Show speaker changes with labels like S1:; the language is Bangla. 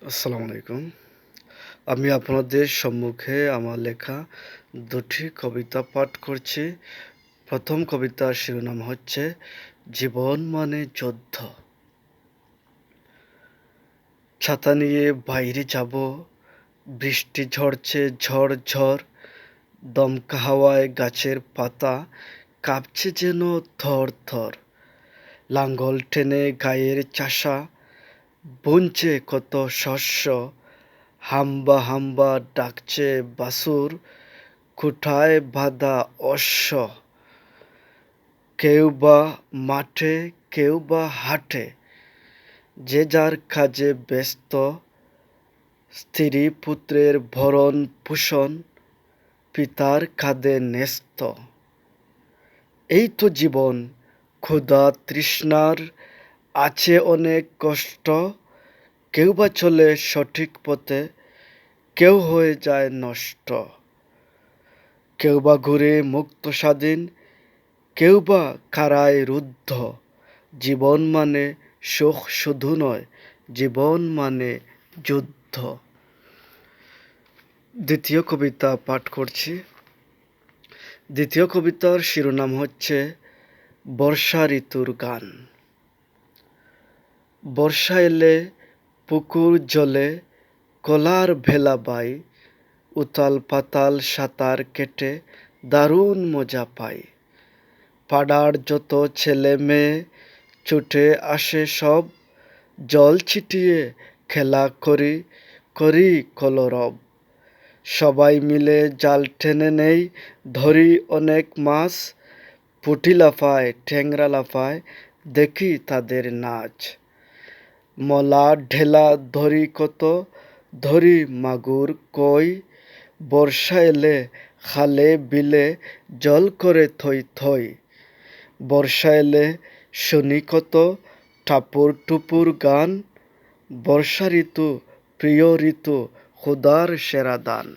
S1: আসসালামু আলাইকুম। আমি আপনাদের সম্মুখে আমার লেখা ২টি কবিতা পাঠ করছি। প্রথম কবিতার শিরোনাম হচ্ছে জীবন মানে যুদ্ধ। ছাতা নিয়ে বাইরে যাব, বৃষ্টি ঝরছে ঝড় ঝড়, দমকা হাওয়ায় গাছের পাতা কাঁপছে যেন থর থর। লাঙ্গল টেনে গায়ের চাষা বুনছে কত শস্য, হাম্বা হাম্বা ডাকছে বাছুর, খুঁটায় বাঁধা অশ্ব। কেউ বা মাঠে কেউ বা হাটে, যে যার কাজে ব্যস্ত, স্ত্রী পুত্রের ভরণ পোষণ পিতার কাঁধে ন্যস্ত। এই তো জীবন, ক্ষুধা তৃষ্ণার আছে অনেক কষ্ট, কেউ বা চলে সঠিক পথে, কেউ হয়ে যায় নষ্ট। কেউ বা ঘুরে মুক্ত স্বাধীন, কেউ বা কারায় রুদ্ধ। জীবন মানে সুখ শুধু নয়, জীবন মানে যুদ্ধ। দ্বিতীয় কবিতা পাঠ করছি। দ্বিতীয় কবিতার শিরোনাম হচ্ছে বর্ষা ঋতুর গান। বর্ষা এলে পুকুর জলে কলার ভেলা বাই, উতাল পাতাল সাঁতার কেটে দারুণ মজা পাই। পাড়ার যত ছেলে মেয়ে ছুটে আসে সব, জল ছিটিয়ে খেলা করি করি কলরব। সবাই মিলে জাল টেনে নেই, ধরি অনেক মাছ, পুঁটি লাফায় ট্যাংরা লাফায় দেখি তাদের নাচ। মলা ঢেলা ধরি কত, ধরি মাগুর কই, বর্ষা এলে খালে বিলে জল করে থই থই। বর্ষা এলে শুনি কত টাপুর টুপুর গান, বর্ষা ঋতু প্রিয় ঋতু খোদার সেরা দান।